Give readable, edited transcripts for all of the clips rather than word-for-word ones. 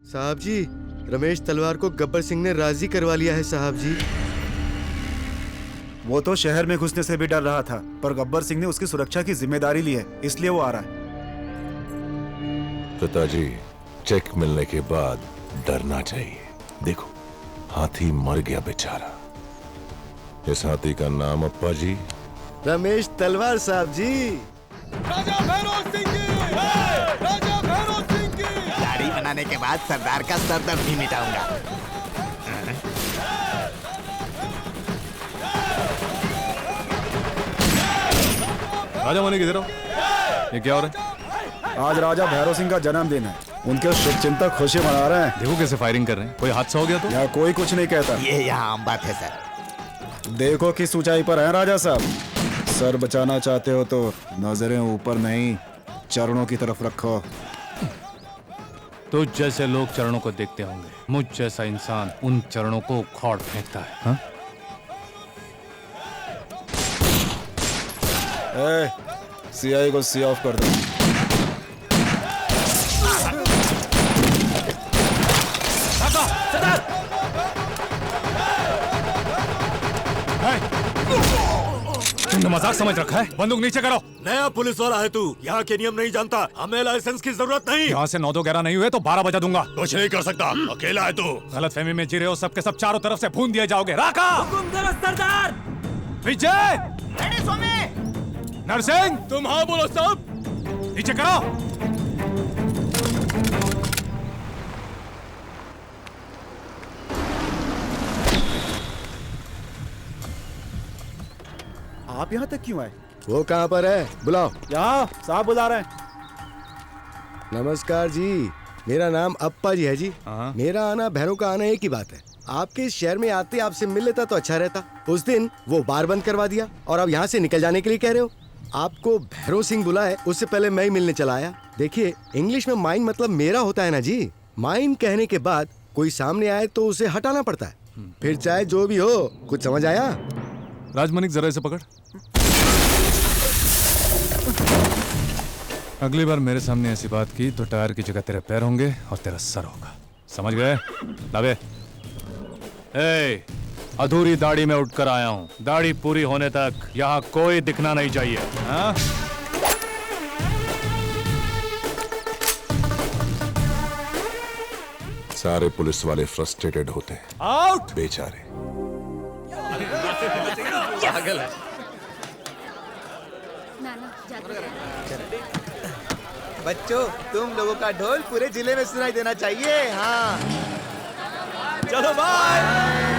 साहब जी, रमेश तलवार को गब्बर सिंह ने राजी करवा लिया है साहब जी। वो तो शहर में घुसने से भी डर रहा था, पर गब्बर सिंह ने उसकी सुरक्षा की जिम्मेदारी ली है, इसलिए वो आ रहा है। पिताजी, चेक मिलने के बाद डरना चाहिए। देखो, हाथी मर गया बेचारा। इस हाथी का नाम अप्पा जी रमेश तलवार साहब जी। राजा भैरव सिंह की, राजा भैरव सिंह की। दाढ़ी बनाने के बाद सरदार का सरदर्द भी मिटाऊंगा। राजा मनी किधर हो? ये क्या हो रहा है? आज राजा भैरव सिंह का जन्मदिन है, उनके शुभचिंतक खुशी मना रहे हैं। देखो कैसे फायरिंग कर रहे हैं। कोई हादसा हो गया तो? यहाँ कोई कुछ नहीं कहता। ये यहाँ आम बात है सर। देखो किस ऊंचाई पर है राजा साहब। सर बचाना चाहते हो तो नजरें ऊपर नहीं, चरणों की तरफ रखो। तुझ जैसे लोग चरणों को देखते होंगे, मुझ जैसा इंसान उन चरणों को उखाड़ फेंकता है। हाँ? सीआई को सी ऑफ कर दो। तुमने मजाक समझ रखा है? बंदूक नीचे करो। नया पुलिस वाला है तू, यहाँ के नियम नहीं जानता। हमें लाइसेंस की जरूरत नहीं। यहाँ से 9-2-11 नहीं हुए तो 12 बजा दूंगा। कुछ नहीं कर सकता, अकेला है तू। गलत फहमी में जी रहे हो, सबके सब चारों तरफ से भून दिए जाओगे। राका, हुकुम करो सरदार। विजय, नरसिंह, तुम हाँ बोलो साहब। नीचे करो। आप यहाँ तक क्यों आए? वो कहाँ पर है? बुलाओ। यहाँ साहब बुला रहे हैं। नमस्कार जी, मेरा नाम अप्पा जी है जी। हाँ। मेरा आना भैरव का आना एक ही बात है। आपके इस शहर में आते आपसे मिल लेता तो अच्छा रहता। उस दिन वो बार बंद करवा दिया और अब यहाँ से निकल जाने के लिए कह रहे हो। आपको भैरव सिंह बुलाए उससे पहले मैं ही मिलने चला आया। देखिए, इंग्लिश में माइन मतलब मेरा होता है ना जी। माइन कहने के बाद कोई सामने आए तो उसे हटाना पड़ता है, फिर चाहे जो भी हो। कुछ समझ आया? राजमनिक, जरा इसे पकड़। अगली बार मेरे सामने ऐसी बात की तो टायर की जगह तेरे पैर होंगे और तेरा सर होगा। समझ गए? लावे। ए, अधूरी दाढ़ी में उठकर आया हूँ। दाढ़ी पूरी होने तक यहाँ कोई दिखना नहीं चाहिए। हाँ? सारे पुलिस वाले फ्रस्ट्रेटेड होते हैं। आउट। बेचारे। पागल है। बच्चों, तुम लोगों का ढोल पूरे जिले में सुनाई देना चाहिए। हाँ, चलो बाय।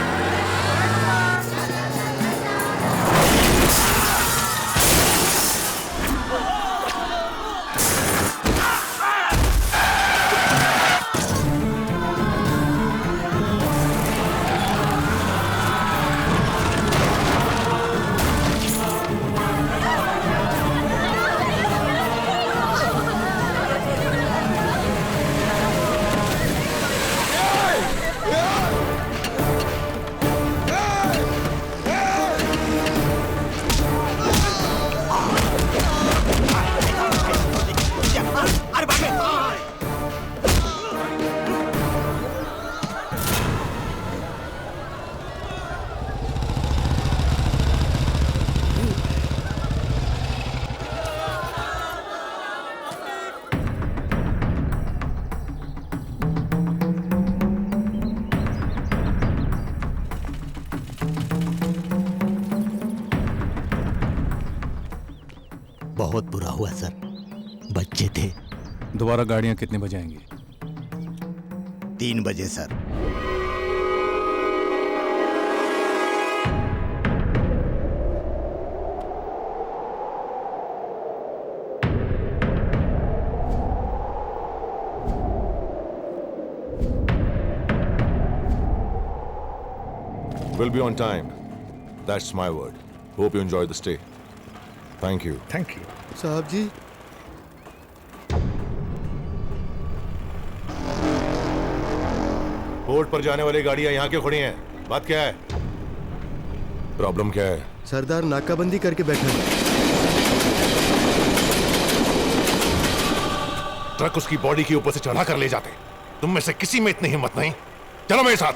बहुत बुरा हुआ सर, बच्चे थे। दोबारा गाड़ियाँ कितने बजे आएंगी? 3 बजे sir. We'll be on time. That's my word. Hope you enjoy the stay. Thank you. Thank you. साहब जी, कोर्ट पर जाने वाली गाड़ियां यहाँ क्यों खड़ी हैं? बात क्या है? प्रॉब्लम क्या है? सरदार नाकाबंदी करके बैठे हैं। ट्रक उसकी बॉडी के ऊपर से चढ़ा कर ले जाते। तुम में से किसी में इतनी हिम्मत नहीं? चलो मेरे साथ।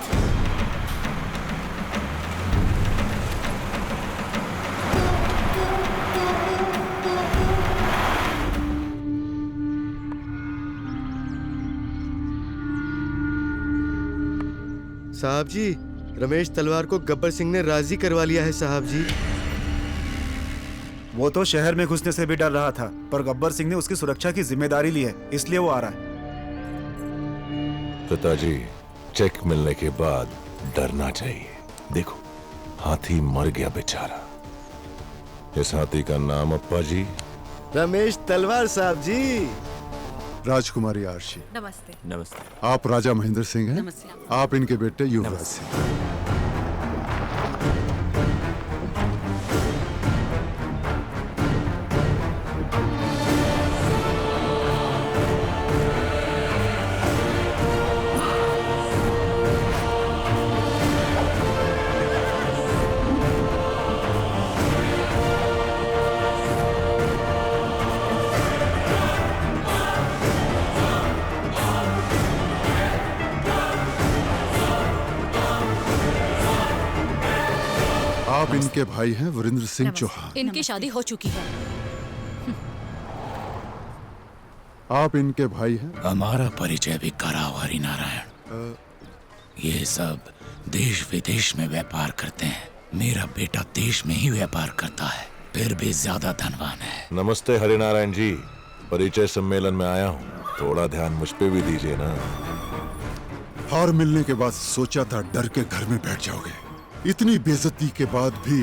साहब जी, रमेश तलवार को गब्बर सिंह ने राजी करवा लिया है साहब जी। वो तो शहर में घुसने से भी डर रहा था, पर गब्बर सिंह ने उसकी सुरक्षा की जिम्मेदारी ली है, इसलिए वो आ रहा है। पिताजी, चेक मिलने के बाद डरना चाहिए। देखो, हाथी मर गया बेचारा। इस हाथी का नाम अप्पा जी। रमेश तलवार साहब जी। राजकुमारी आरशी, नमस्ते। नमस्ते। आप राजा महेंद्र सिंह हैं? नमस्ते। आप इनके बेटे युवराज सिंह। आप इनके भाई हैं वीरेंद्र सिंह चौहान। इनकी शादी हो चुकी है। आप इनके भाई हैं। हमारा परिचय भी कराओ हरिनारायण। ये सब देश विदेश में व्यापार करते हैं। मेरा बेटा देश में ही व्यापार करता है, फिर भी ज्यादा धनवान है। नमस्ते हरिनारायण जी, परिचय सम्मेलन में आया हूँ, थोड़ा ध्यान मुझ पे भी दीजिए ना। हार मिलने के बाद सोचा था डर के घर में बैठ जाओगे, इतनी बेइज्जती के बाद भी।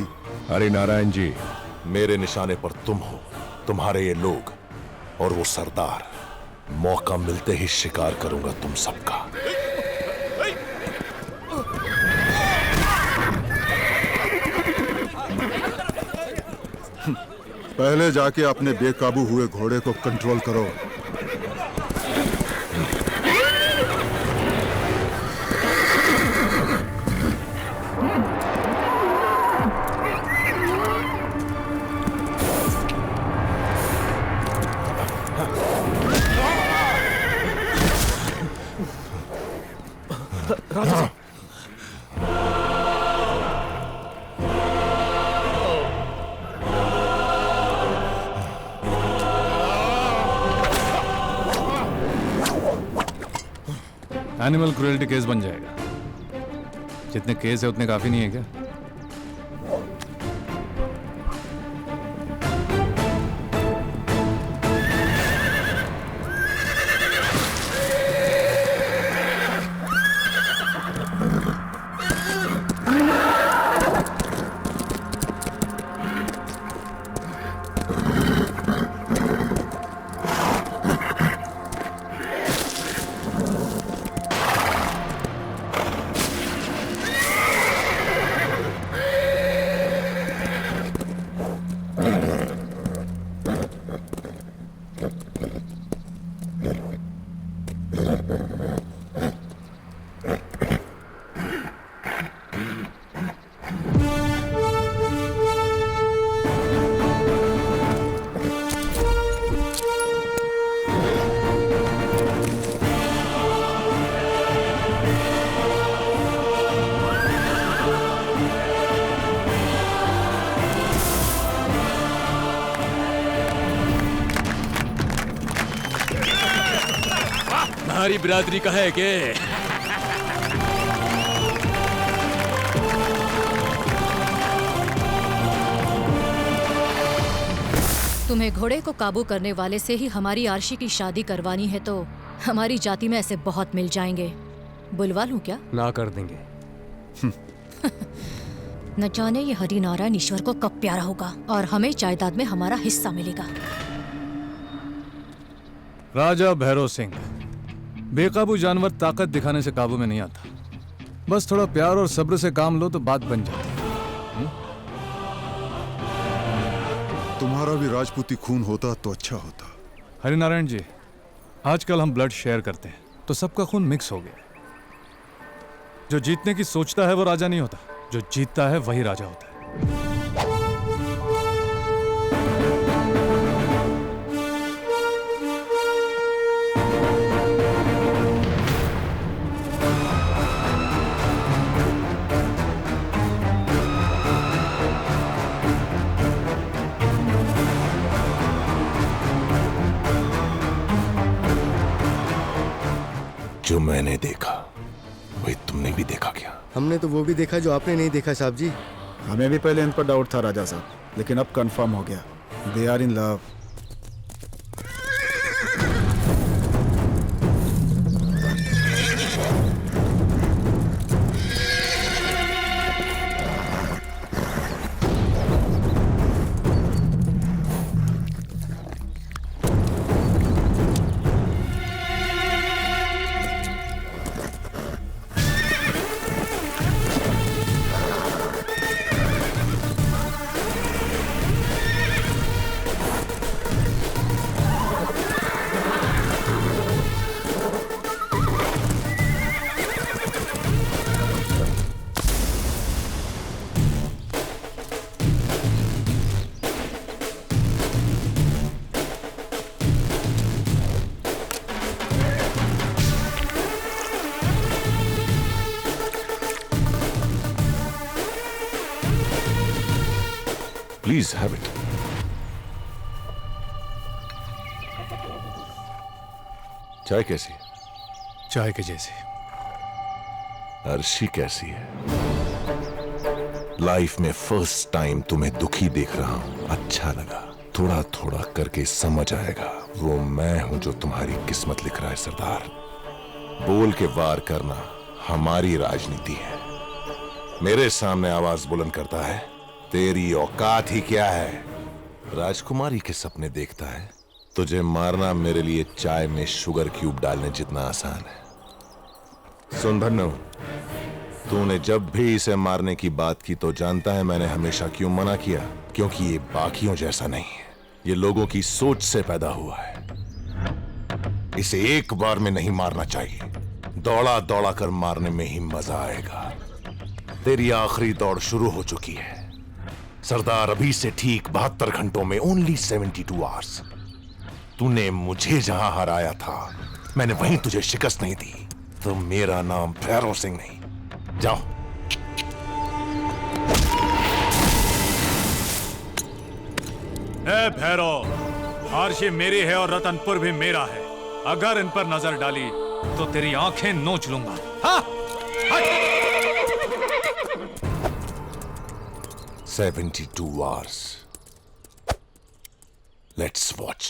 हरिनारायण जी, मेरे निशाने पर तुम हो, तुम्हारे ये लोग और वो सरदार। मौका मिलते ही शिकार करूंगा तुम सबका। पहले जाके अपने बेकाबू हुए घोड़े को कंट्रोल करो। एनिमल क्रूएल्टी केस बन जाएगा। जितने केस है उतने काफी नहीं है क्या? हमारी बिरादरी का है के? तुम्हें घोड़े को काबू करने वाले से ही हमारी आरशी की शादी करवानी है तो हमारी जाति में ऐसे बहुत मिल जाएंगे। बुलवा लूं क्या? ना कर देंगे। न जाने ये हरिनारायण ईश्वर को कब प्यारा होगा और हमें जायदाद में हमारा हिस्सा मिलेगा। राजा भैरव सिंह, बेकाबू जानवर ताकत दिखाने से काबू में नहीं आता। बस थोड़ा प्यार और सब्र से काम लो तो बात बन जाती। तुम्हारा भी राजपूती खून होता तो अच्छा होता। हरिनारायण जी, आजकल हम ब्लड शेयर करते हैं तो सबका खून मिक्स हो गया। जो जीतने की सोचता है वो राजा नहीं होता, जो जीतता है वही राजा होता है। जो मैंने देखा वही तुमने भी देखा क्या? हमने तो वो भी देखा जो आपने नहीं देखा साहब जी। हमें भी पहले इन पर डाउट था राजा साहब, लेकिन अब कंफर्म हो गया। They are in love. Please have it. चाय कैसी है? चाय के जैसी। अर्शी कैसी है? लाइफ में फर्स्ट टाइम तुम्हें दुखी देख रहा हूं, अच्छा लगा। थोड़ा थोड़ा करके समझ आएगा वो मैं हूं जो तुम्हारी किस्मत लिख रहा है सरदार। बोल के वार करना हमारी राजनीति है। मेरे सामने आवाज बुलंद करता है, तेरी औकात ही क्या है? राजकुमारी के सपने देखता है, तुझे मारना मेरे लिए चाय में शुगर क्यूब डालने जितना आसान है। सुन भन्नु, तूने जब भी इसे मारने की बात की तो जानता है मैंने हमेशा क्यों मना किया? क्योंकि ये बाकियों जैसा नहीं है, ये लोगों की सोच से पैदा हुआ है। इसे एक बार में नहीं मारना चाहिए, दौड़ा दौड़ा कर मारने में ही मजा आएगा। तेरी आखिरी दौड़ शुरू हो चुकी है सरदार, अभी से ठीक 72 घंटों में, ओनली 72 आवर्स। तूने मुझे जहां हराया था मैंने वहीं तुझे शिकस्त नहीं दी, तो मेरा नाम भैरव सिंह नहीं। जाओ। ए भैरव, आरशी मेरी है और रतनपुर भी मेरा है। अगर इन पर नजर डाली तो तेरी आंखें नोच लूंगा। हाँ? 72 hours. Let's watch.